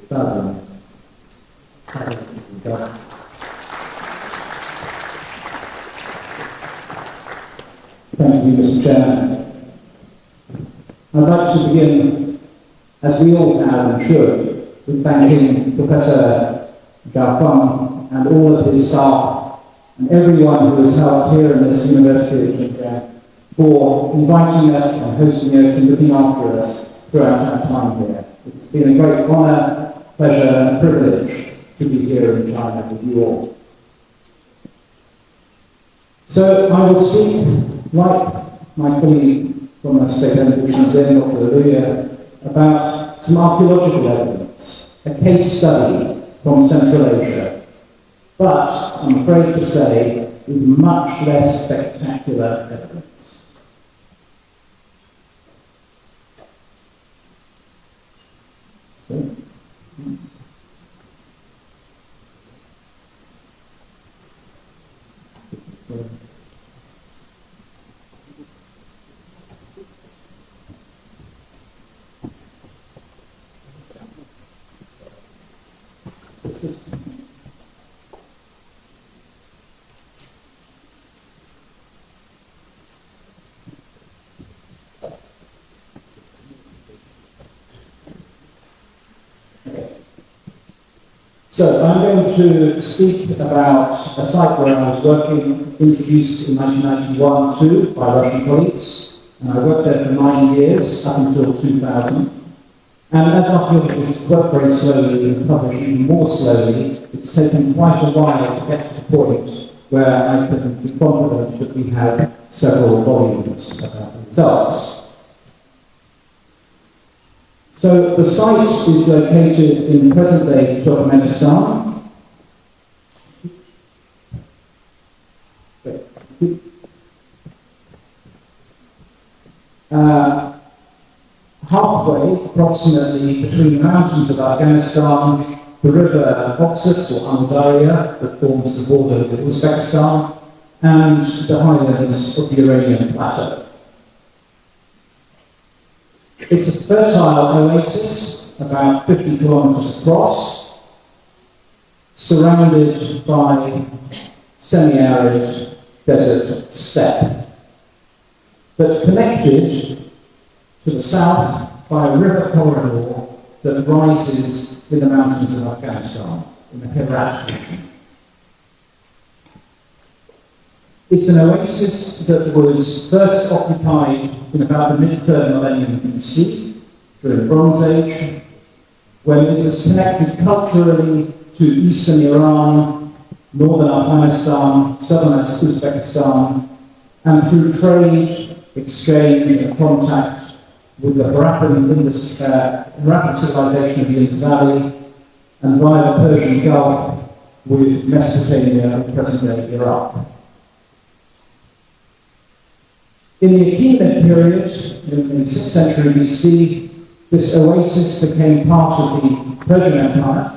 Thank you, Mr. Chairman. I'd like to begin, as we all have and should, with thanking Professor Zhao and all of his staff and everyone who has helped here in this University of John for inviting us and hosting us and looking after us throughout our time here. It's been a great honour, pleasure and privilege to be here in China with you all. So I will speak, like my colleague from the State Television Museum, Dr. Luya, about some archaeological evidence, a case study from Central Asia, but I'm afraid to say with much less spectacular evidence. So I'm going to speak about a site where I was working, introduced in 1991 too by Russian colleagues, and I worked there for 9 years, up until 2000. And as archaeologists work very slowly and publish even more slowly, it's taken quite a while to get to the point where I can be confident that we have several volumes about the results. So the site is located in present-day Turkmenistan. Halfway, approximately, between the mountains of Afghanistan, the river Oxus or Andaria that forms the border with Uzbekistan, and the highlands of the Iranian Plateau. It's a fertile oasis, about 50 kilometers across, surrounded by semi-arid desert steppe, but connected to the south by a river corridor that rises in the mountains of Afghanistan, in the Herat region. It's an oasis that was first occupied in about the mid-3rd millennium BC, during the Bronze Age, when it was connected culturally to eastern Iran, northern Afghanistan, southern Uzbekistan, and through trade, exchange, and contact with the Harappan civilization of the Indus Valley, and via the Persian Gulf with Mesopotamia and present-day Iraq. In the Achaemenid period, in the 6th century BC, this oasis became part of the Persian Empire,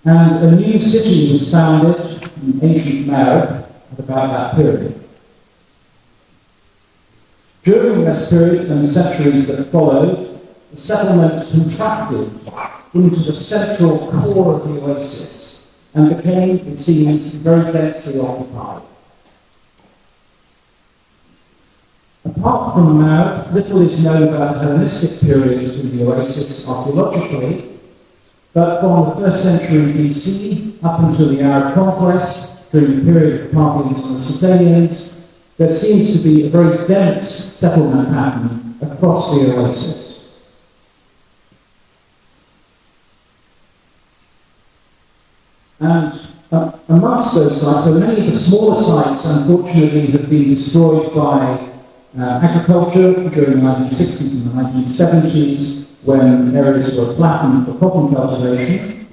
and a new city was founded in ancient Merv at about that period. During this period and the centuries that followed, the settlement contracted into the central core of the oasis and became, it seems, very densely occupied. Apart from Merv, little is known about the Hellenistic period in the oasis archaeologically, but from the 1st century BC up until the Arab conquest, during the period of the Parthians and the Sasanians, there seems to be a very dense settlement pattern across the oasis. And amongst those sites, so many of the smaller sites, unfortunately, have been destroyed by agriculture during the 1960s and the 1970s, when areas were flattened for cotton cultivation.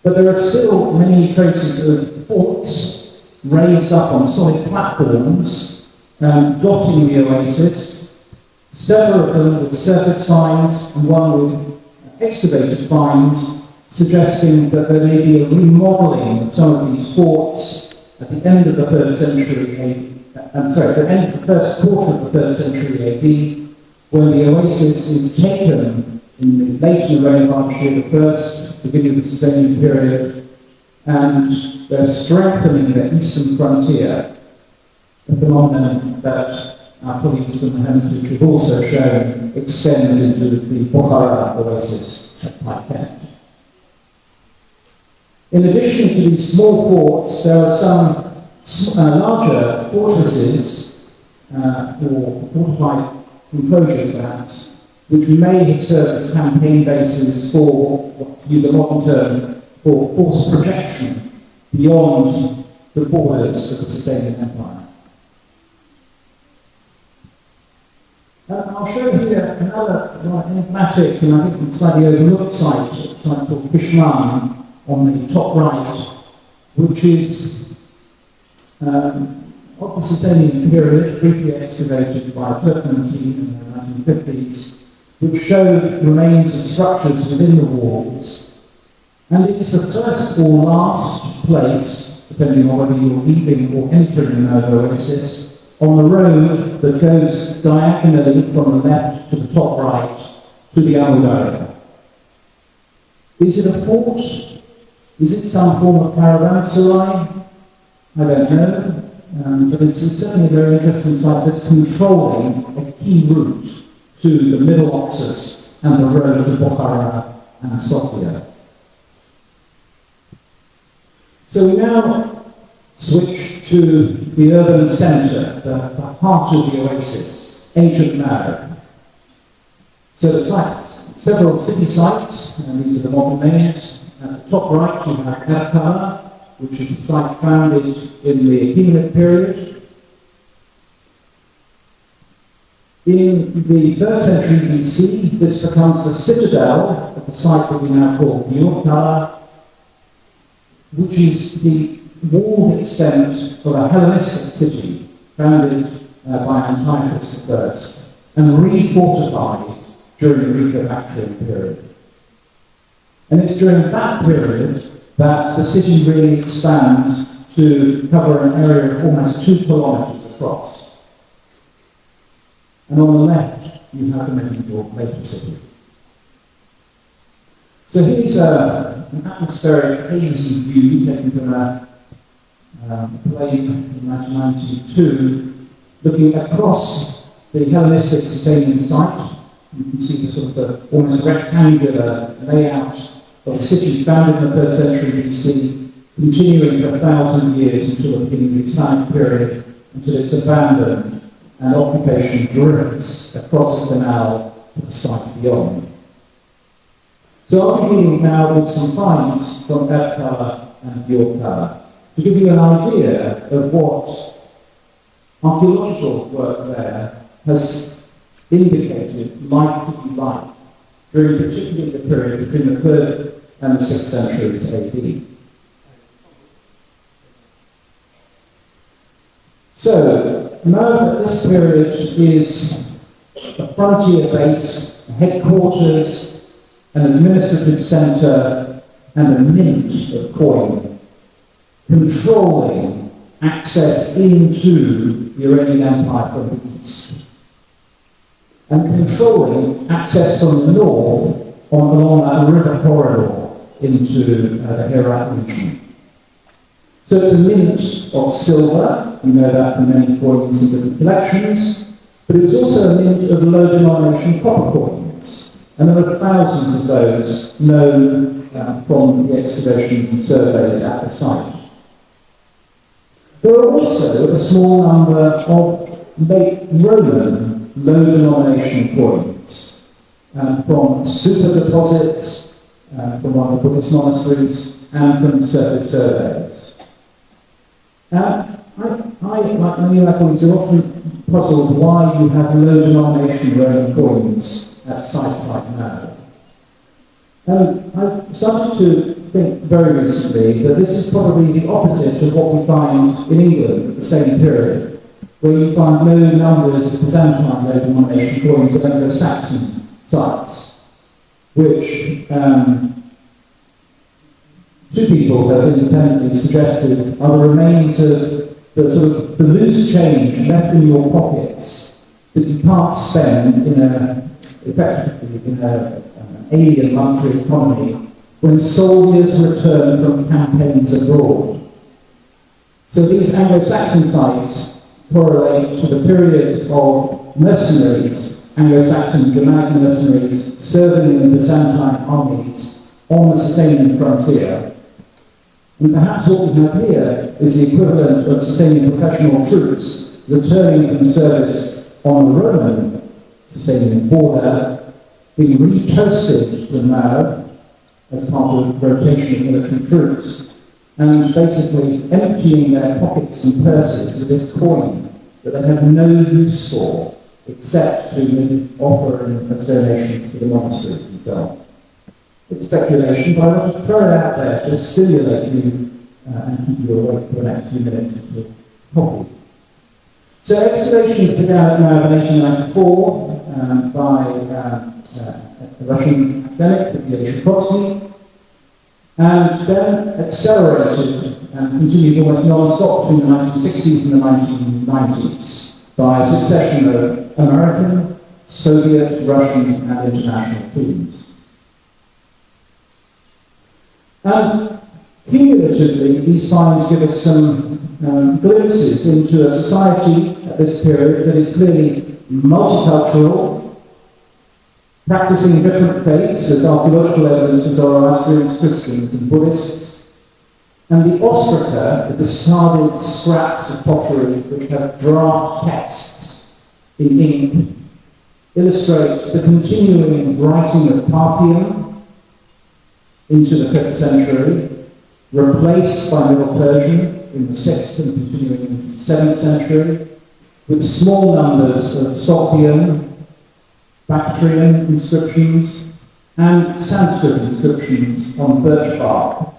But there are still many traces of forts raised up on solid platforms, dotting the oasis, several of them with surface finds and one with excavated finds, suggesting that there may be a remodeling of some of these forts at the end of the 3rd century at the end of the first quarter of the 3rd century AD, when the oasis is taken in the late in the reign of Archie the beginning of the sustaining period, and they're strengthening the eastern frontier, a phenomenon that our colleagues from the Hermitage have also shown extends into the Bukhara oasis at Kent. In addition to these small forts, there are some larger fortresses, or fortified enclosures perhaps, which may have served as campaign bases for, to use a modern term, for force projection beyond the borders of the sustaining empire. I'll show you here another emblematic and I think slightly overlooked site called Kishman on the top right, which is of the sustaining period, briefly excavated by a Turkmen team in the 1950s, which showed remains of structures within the walls. And it's the first or last place, depending on whether you're leaving or entering an oasis, on the road that goes diagonally from the left to the top right to the Abu area. Is it a fort? Is it some form of caravanserai? I don't know, but it's certainly a very interesting site that's controlling a key route to the Middle Oxus and the road to Bukhara and Sofia. So we now switch to the urban centre, the heart of the oasis, ancient Marib. So the sites, several city sites, and these are the modern names. At the top right you have Erkana, which is a site founded in the Achaemenid period. In the 3rd century BC, this becomes the citadel of the site that we now call Diorkala, which is the walled extent of a Hellenistic city founded by Antiochus I and refortified during the Greco-Bactrian period. And it's during that period that the city really expands to cover an area of almost 2 kilometres across. And on the left, you have the medieval later city. So here's an atmospheric hazy view taken from a plane in 1992, looking across the Hellenistic sustaining site. You can see the sort of the almost rectangular layout of the city founded in the 3rd century BC, continuing for 1,000 years until the beginning of the Islamic period, until it's abandoned and occupation drifts across the canal to the site beyond. So I'll be beginning now with some finds from Erkala and Diorkala to give you an idea of what archaeological work there has indicated life to be like during particularly the period between the 3rd and the 6th centuries AD. So, Merv at this period is a frontier base, a headquarters, an administrative centre, and a mint of coin, controlling access into the Iranian Empire from the east, and controlling access from the north along that river corridor into the Herat region. So it's a mint of silver, you know that from many coins in different collections, but it's also a mint of low-denomination copper coins, and there are thousands of those known from the excavations and surveys at the site. There are also a small number of late Roman low-denomination coins from super deposits, from one of the Buddhist monasteries, and from surface surveys. I, like many other colleagues, are often puzzled why you have low-denomination Roman coins at sites like Merv. And I've started to think very recently that this is probably the opposite of what we find in England at the same period, where you find low numbers of Byzantine low-denomination coins at Anglo-Saxon sites, which two people have independently suggested are the remains of the sort of the loose change left in your pockets that you can't spend in effectively in a alien luxury economy when soldiers returned from campaigns abroad. So these Anglo-Saxon sites correlate to the period of mercenaries, Anglo-Saxon and Germanic mercenaries, serving in the Byzantine armies on the Sasanian frontier. And perhaps what we have here is the equivalent of Sasanian professional troops returning from service on the Roman Sasanian border, being re-toasted to Mao as part of the rotation of military troops, and basically emptying their pockets and purses with this coin that they have no use for, except to offer as donations to the monasteries and so on. It's speculation, but I want to throw it out there to stimulate you and keep you awake for the next few minutes of coffee. So excavations began at Mao in 1894 by a Russian academic, Yuri Shkrotsky, and then accelerated and continued almost non-stop between the 1960s and the 1990s by a succession of American, Soviet, Russian and international teams. And cumulatively, these finds give us some glimpses into a society at this period that is clearly multicultural, practicing different faiths as archaeological evidence to Zoroastrians, Christians and Buddhists, and the ostraca, the discarded scraps of pottery which have draft texts in ink, illustrate the continuing writing of Parthian into the 5th century, replaced by Middle Persian in the 6th and continuing into the 7th century, with small numbers of Sogdian, Bactrian inscriptions, and Sanskrit inscriptions on birch bark,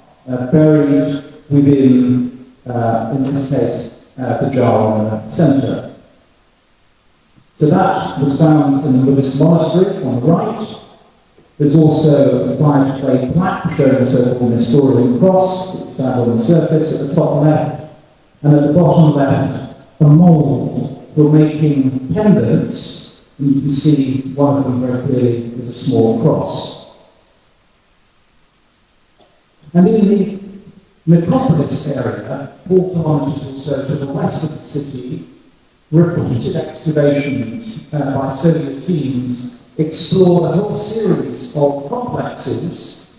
buried within, in this case, the Java centre. So that was found in the Buddhist monastery on the right. There's also a fine clay plaque showing the so-called Nestorian cross, which is found on the surface at the top left, and at the bottom left, a mould for making pendants, and you can see one of them very clearly is a small cross. And in the necropolis area, 4 kilometres or so to the west of the city, repeated excavations by Soviet teams explore a whole series of complexes,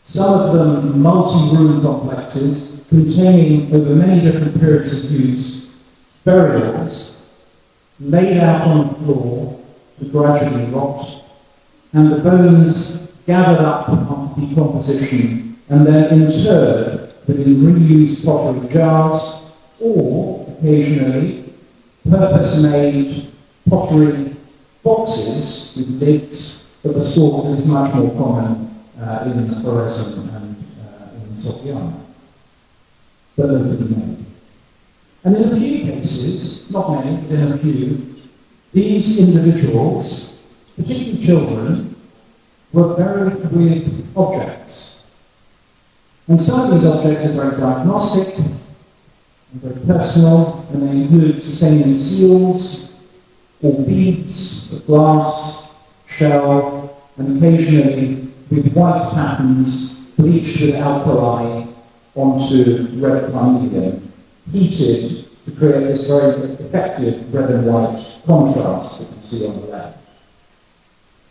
some of them multi-room complexes, containing over many different periods of use, burials, laid out on the floor to gradually rot, and the bones gathered up after decomposition and then interred within reused pottery jars, or occasionally purpose-made pottery boxes with lids of a sort that is much more common in Khorasan and in Sogdiana, but locally made. And in a few cases, not many, but in a few, these individuals, particularly children, were buried with objects. And some of these objects are very diagnostic, and very personal, and they include Sasanian seals, or beads of glass, shell, and occasionally with white patterns bleached with alkali onto red carnelian, heated to create this very effective red and white contrast that you see on the left.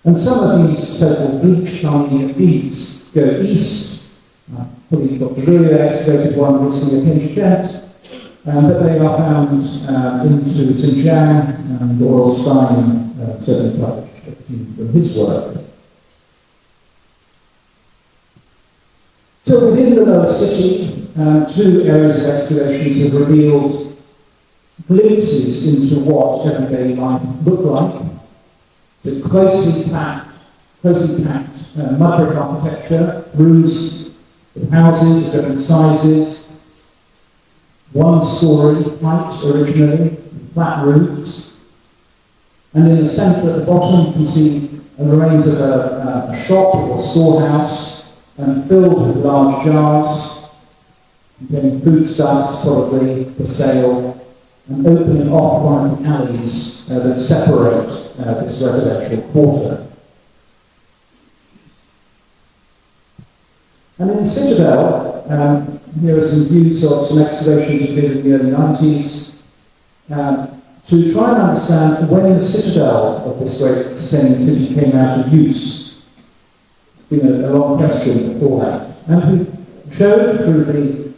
And some of these so-called bleached carnelian beads go east. Probably Dr. Luria excavated one recently at Pinch but they are found into Xinjiang, and Oral Stein certainly published a few from his work. So within the lower city, 2 areas of excavations have revealed glimpses into what everyday life looked like. So closely packed mud brick architecture, rooms with houses of different sizes, 1-story height originally, flat roofs, and in the centre at the bottom you can see the remains of a shop or storehouse filled with large jars containing foodstuffs, probably for sale, and opening off one of the alleys that separate this residential quarter. And in the Citadel, here are some views of some excavations we did in the early 90s, to try and understand when the Citadel of this great sustaining city came out of use. It's been a long question before that. And we showed through the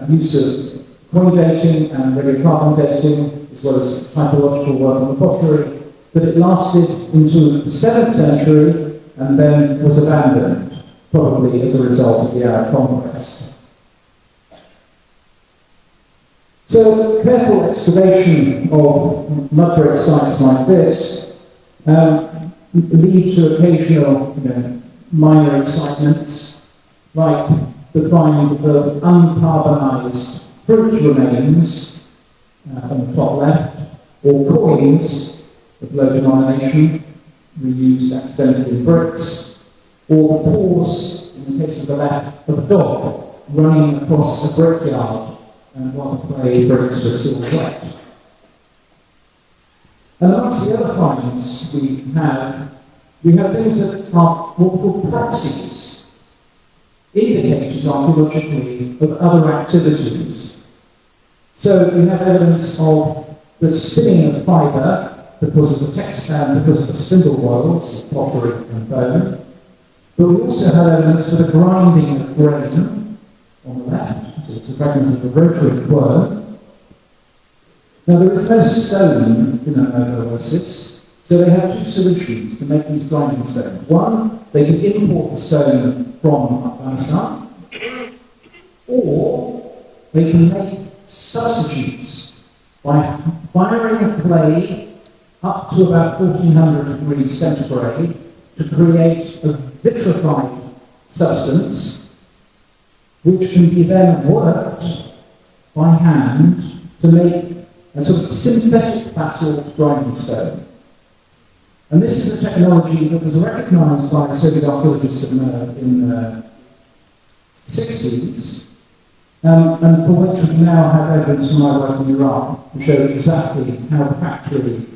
use of coin dating and radiocarbon dating, as well as typological work on the pottery, that it lasted into the 7th century and then was abandoned, probably as a result of the Arab conquest. So careful excavation of mud-brick sites like this lead to occasional minor excitements, like the find of uncarbonized fruit remains on the top left, or coins of low denomination, reused accidentally in bricks, or the paws, in the case of the left, of a dog running across a brickyard while the clay bricks were still wet. And amongst the other finds we have things that are what we call proxies, indicators archaeologically of other activities. So we have evidence of the spinning of fibre because of the textile, because of the spindle whorls, pottery and bone. But we also have evidence for the grinding of grain on the left. So it's a fragment of the rotary quern. Now there is no stone in an oasis, so they have two solutions to make these grinding stones. One, they can import the stone from Afghanistan, or they can make substitutes by firing a clay up to about 1400 degrees centigrade to create a vitrified substance which can be then worked by hand to make a sort of synthetic basalt grinding stone. And this is a technology that was recognized by Soviet archaeologists in the 60s, and for which we now have evidence from my work in Iraq to show exactly how the factory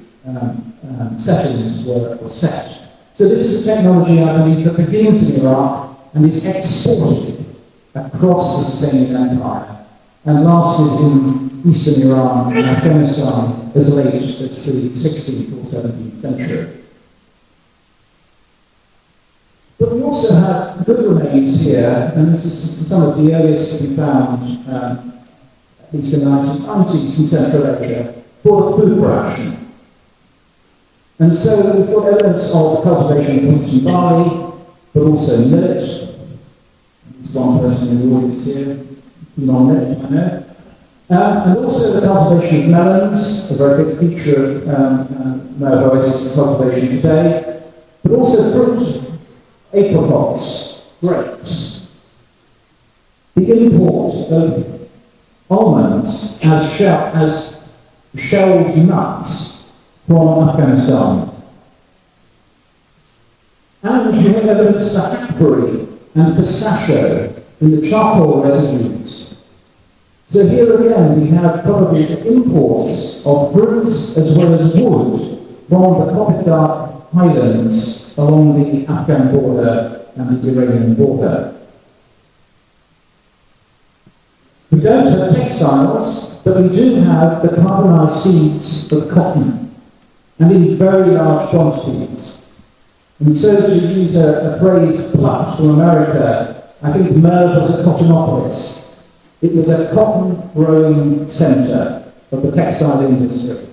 settings were set. So this is a technology, I believe, that begins in Iraq and is exported across the sustaining empire and lasted in eastern Iran and Afghanistan as late as the 16th or 17th century. But we also have good remains here, and this is some of the earliest to be found, at least in the 1990s in Central Asia, for the food production. And so we've got evidence of the cultivation of wheat and barley, but also millet. There's one person in the audience here, non-millet, I know. And also the cultivation of melons, a very big feature of Mervo's cultivation today, but also fruit, apricots, grapes. The import of almonds as shelled nuts from Afghanistan. And we have evidence of hackberry and pistachio in the charcoal residues. So here again we have probably the imports of fruits as well as wood from the Kopet Highlands along the Afghan border and the Iranian border. We don't have textiles, but we do have the carbonized seeds of cotton, and in very large quantities. And so to use a phrase plucked from America, I think Merv was a cottonopolis. It was a cotton-growing centre of the textile industry.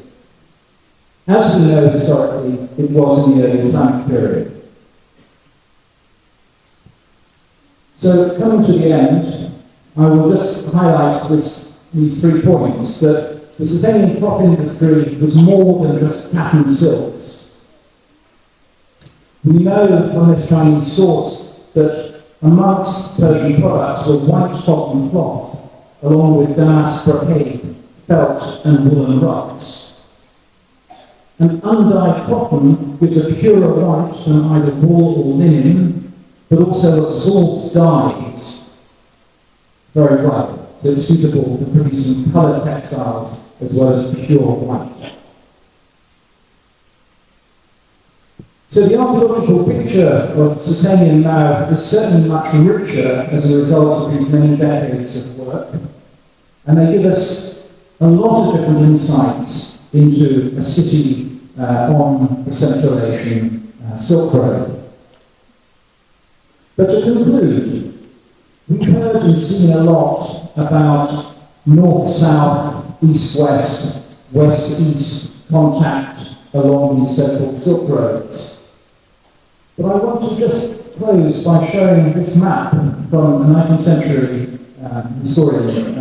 As we know historically, it was in the early Islamic period. So coming to the end, I will just highlight these 3 points, that the sustaining crop industry was more than just cap and silks. We know from this Chinese source that amongst Persian products were white cotton cloth, along with damask brocade, felt and woolen rugs. And undyed cotton gives a purer white than either wool or linen, but also absorbs dyes very well. So it's suitable for producing coloured textiles as well as pure white. So the archaeological picture of Sasanian Mao is certainly much richer as a result of these many decades of work, and they give us a lot of different insights into a city on the Central Asian Silk Road. But to conclude, we've heard and seen a lot about north-south, east-west, west-east contact along these so-called Silk Roads. But I want to just close by showing this map from a 19th century historian,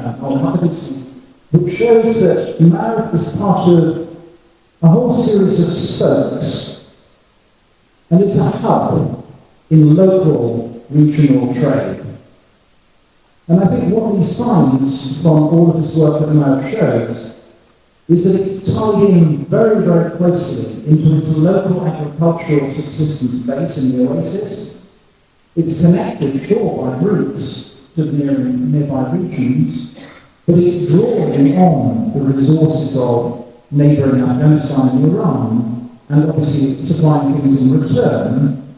which shows that Mao is part of a whole series of spokes, and it's a hub in local regional trade. And I think what these finds from all of this work that Mao shows is that it's tied in very, very closely into its local agricultural subsistence base in the oasis. It's connected, sure, by routes to the nearby regions, but it's drawing on the resources of neighbouring Afghanistan and Iran, and obviously supplying things in return.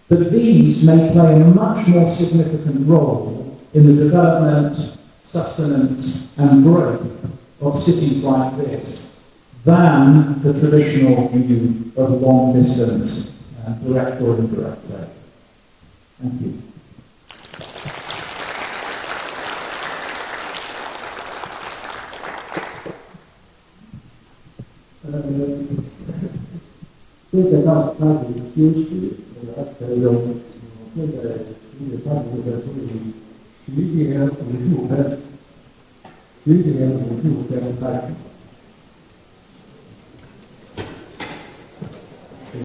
But these may play a much more significant role in the development, sustenance, and growth of cities like this than the traditional view of long-distance direct or indirect trade. Thank you. 接着到他的休息，用这个他的这个处理10点55分，10点55分开始。